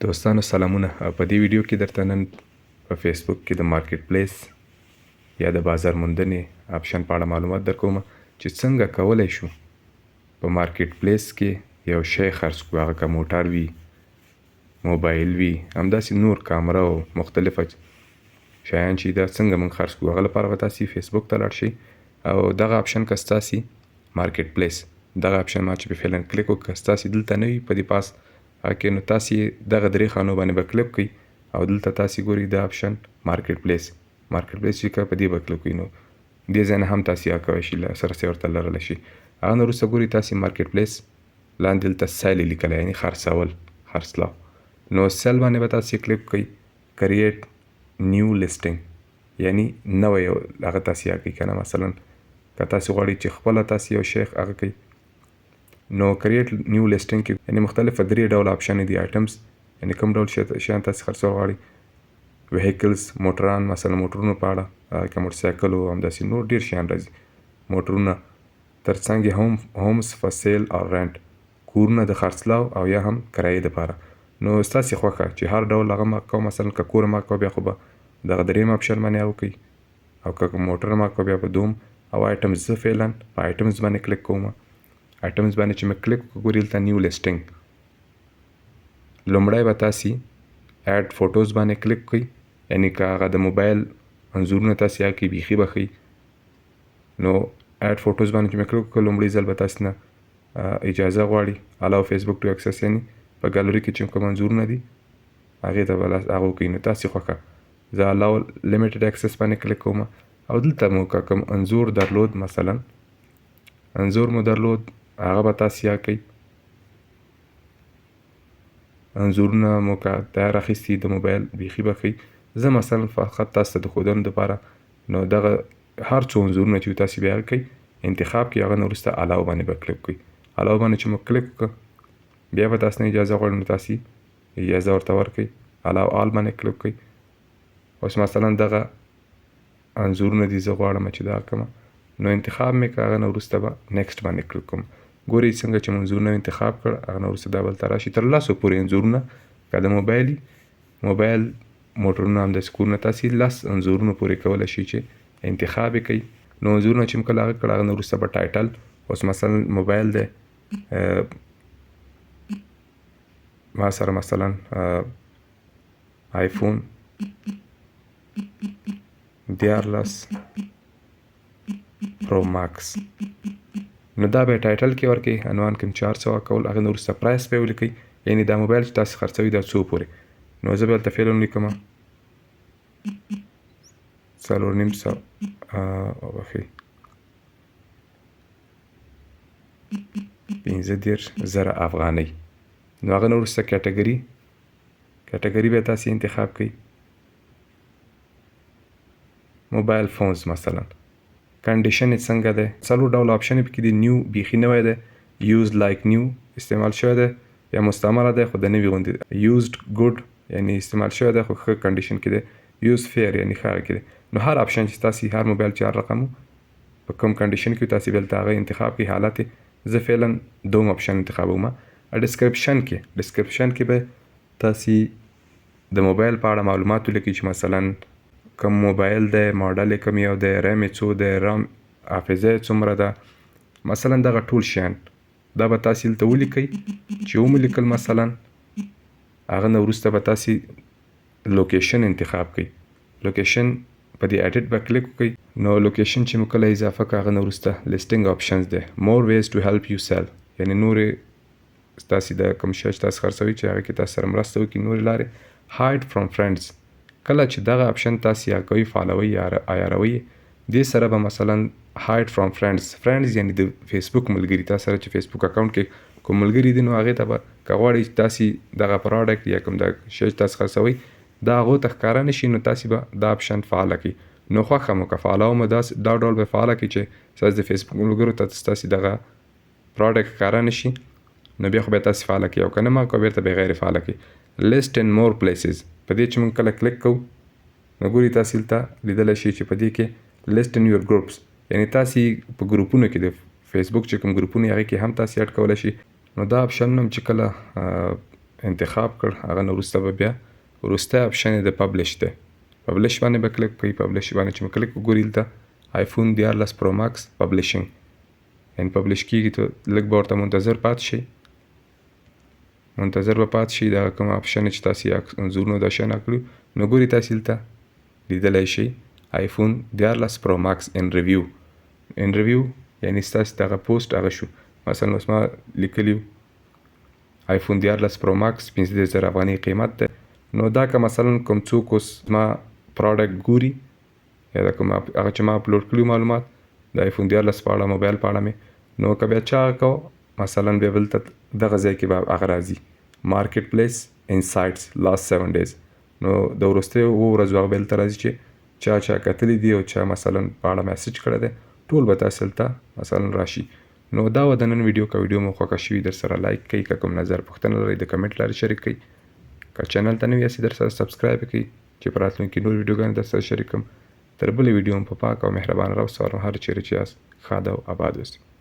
دوستانو سلامونه. په دې ویډیو کې درته نن په فیسبوک کې د مارکیټ پلیس یا د بازار موندنې آپشن په اړه معلومات درکوم چې څنګه کولی شو په مارکیټ پلیس کې یو شی خرڅ کړو، هغه که موټر وي، موبایل وي، همداسې نور کامره او مختلفه شیان چې دا څنګه موږ خرڅ کړو. هغه لپاره به تاسې فیسبوک ته لاړ شئ او دغه آپشن که ستاسې مارکیټ پلیس دغه آپشن ما چې په فعلا کلیک وکړو، که ستاسې دلته نه وي په دې پاس هغه نو تاسې دغه درې خانو باندې به کلیک کړئ او دلته تاسې ګورئ د آپشن مارکیټ پلیس چې که په دې به کلیک کړئ نو دې ځای نه هم تاسې هغه کولی شئ، لاسرسی ورته لرلی شئ. هغه نه وروسته ګورئ تاسې مارکیټ پلیس لاندې دلته سیل لیکلی، یعنې خرڅول، خرڅلاو. نو سیل باندې به تاسې کلیک کړئ، کریټ نیو لیسټینګ یعنی نوی هغه تاسې هغه کوئ که نه. مثلا که تاسې غواړئ چې خپله تاسې یو شی هغه کوئ نو کریټ نیو لیسټینګ کې یعنی مختلفه درې ډول آپشن دي. آیټمز یعنی کوم ډول شیان تاسې خرڅول غواړئ، ویهیکلز موټران، مثلا موټرونو په اړه که موټرسایکل او همداسې نور ډېر شیان راځي، موټرونه، ترڅنګ هومز فار سیل او رینټ، کورونه د خرڅلاو او یا هم کرایې دپاره. نو ستاسې خوښه چې هر ډول هغه ما کوو، مثلا که کور ما کوو بیا خو به دغه درېیم آپشن باندې هغه وکړئ، او که موټر ما کوو بیا به دوم. او آیټمز زه فعلا په آیټمز باندې کلیک کوم. آیټمز باندې چې مې کلیک وکړو ګورئ دلته نیو لیسټینګ. لومړی به تاسې ایډ فوټوز باندې کلیک کړئ، یعنی که هغه د موبایل انځورونه تاسې هغه کې بیخي به ښیي. نو ایډ فوټوز باندې چې مې کلیک وکړو لومړي ځل به تاسې نه اجازه غواړي الاو فیسبوک ټو اکسس، یعنی په ګالري کې چې کوم انځورونه دي هغې ته به هغه وکړئ. نو تاسې خوښه زه الاو لیمیټډ اکسس باندې کلیک کوم او دلته مو که کوم انځور درلود، مثلا انځور مو درلود هغه به تاسې هغه کوئ. انځورونه مو که تیار اخیستي د موبایل بیخي به ښیي. زه مثلا فقط تاسو ته د ښودنې دپاره نو دغه هر څو انځورونه چې تاسې بیا هغه کوئ انتخاب کړئ، هغه نه وروسته الاو باندې به کلیک کړئ. الاو باندې چې مو کلیک وکړه بیا به تاسو نه اجازه غواړي، نو تاسې اجازه ورته ورکړئ، الاو آل باندې کلیک کړئ. اوس مثلا دغه انځورونه دي زه غواړم چې دغه کړمه، نو انتخاب مې کړه، هغه نه وروسته به نیکسټ باندې کلیک کوم. ګورئ څنګه چې مو انځورونه انتخاب کړ، هغه نه وروسته دا بل ته راشي تر 10 پورې انځورونه که د موبایل موټرونه همداسې کورونه تاسې 10 انځورونو پورې کولی شئ چې انتخاب یې کوئ. نو انځورونه چې مو کله هغه کړه هغه نه وروسته به ټایټل، اوس مثلا موبایل دی ما سره مثلا آیفون 14 پرو ماکس، نو دا به ټایټل کې ورکړئ، عنوان کې 400 کول، هغه نه وروسته پرایس به یې ولیکئ، یعنې دا موبایل چې تاسې خرڅوئ دا څو پورې. نو زه به هلته فعلا ولیکم 450 بخښئ 15,000 افغانۍ. نو هغه نه وروسته کټګري به تاسې انتخاب کړئ، موبایل فونز مثلا. کنډیشن یې څنګه دی، 4 ډول آپشن یې پکې دي. نیو بیخي نوی دی، یوز لایک نیو استعمال شوی دی، یا مستعمله دی خو د نوي غوندې، یوزډ ګوډ یعنی استعمال شوی دی خو ښه کنډیشن کې دی، یوز فیر یعنی ښه هغه کې دی. نو هر آپشن چې تاسې هر موبایل چې هر رقم په کوم کنډیشن کې تاسې بیا هلته هغه انتخاب کړئ حالت یې. زه فعلا دوم آپشن انتخابوم. ډسکرپشن کې به تاسې د موبایل په اړه معلومات ولیکئ چې مثلا کوم موبایل دی، ماډل یې کوم یو دی، ریم یې څو دی، رام حافظه یې څومره ده، مثلا دغه ټول شیان دا به تاسې دلته ولیکئ. چې ومو لیکل مثلا هغه نه وروسته به تاسې لوکیشن انتخاب کړئ. لوکیشن په دې ایډیټ به کلیک وکړئ. نو لوکیشن چې مو کله اضافه کړه هغه نه وروسته لیسټینګ آپشنز دی، مور ویز ټو هیلپ یو سیل، یعنې نورې ستاسې د کوم شی چې تاسې خرڅوئ چې هغه کې تاسو سره مرسته وکړي، نورې لارې. هایډ فرام فرینډز، کله چې دغه آپشن تاسې یا کوئ فالوئ یا عیاروئ، دې سره به مثلا هایډ فرام فرینډز یعنی د فیسبوک ملګري، تاسو سره چې فیسبوک اکاونټ کې کوم ملګري دي نو هغې ته به که غواړئ چې تاسې دغه پراډکټ یا کوم د شی چې تاسو خرڅوئ دا هغو ته ښکاره نه شي، نو تاسې به دا آپشن فعاله کړئ. نو خوښه مو که فالو مو دا ډول به فعاله کړئ چې ستاسې د فیسبوک ملګرو ته ستاسې دغه پراډکټ ښکاره نه شي، نو بیا خو بیا تاسې فعاله کړئ، او که نه ما کوه بیرته به غیر فعاله کړئ. لیسټ ان مور پلیسز، په دې چې موږ کله کلیک کوو نو ګورئ تاسې دلته لیدلی شئ چې په دې کې لیسټ ان یور ګروپس، یعنی تاسې په ګروپونو کې د فیسبوک چې کوم ګروپونه هغې کې هم تاسې اډ کولی شئ. نو دا آپشن هم چې کله انتخاب کړ هغه نه وروسته به بیا وروسته اپشن د پبلش دی. پبلش باندې به کلیک کوئ. پبلش باندې چې مې کلیک وګورئ دلته آیفون 14 پرو ماکس پبلشینګ یعنې پبلش کېږي ته لږ به ورته منتظر پاتې شئ. منتظر به پاتې شئ. دغه کوم اپشن چې تاسې یې انځورونو دا شیان کړي نو ګورئ تاسې دلته لیدلی شئ آیفون 14 پرو ماکس ان ریویو. ان ریویو یعنې ستاسې دغه پوسټ هغه شو. مثلا اوس ما لیکلي آیفون 14 پرو ماکس 15,000 افغانۍ قیمت دی. نو دا که مثلا کوم څوک اوس ما پروډکټ ګوري یا دا کوم هغه چې ما اپلوډ کړي معلومات د آیفون 14 په اړه موبایل په اړه مې نو که بیا چا کو مثلا بیا بلته دغه ځای کې به هغه راځي مارکیټ پلیس انسایټس لاست 7 days. نو د وروستیو 7 ورځو هغه بیا دلته راځي چې چا کتلی دي او چا مثلا په اړه میسج کړی دی ټول به تاسې دلته مثلا راشي. نو دا و د نن ویډیو. که ویډیو مو خوښه شوي در سره لایک کړئ. که کوم نظر پوښتنه لرئ د کمنټ لارې شریک کړئ. که چینل ته نوي یاستئ در سره سبسکرایب کړئ چې په راتلونکي نور ویډیوګانې در سره شریک کړم. تر بلې ویډیو هم په پاک او مهربانه راوستوالم. هر چیرې چې یاست ښاد او آباد اوسئ.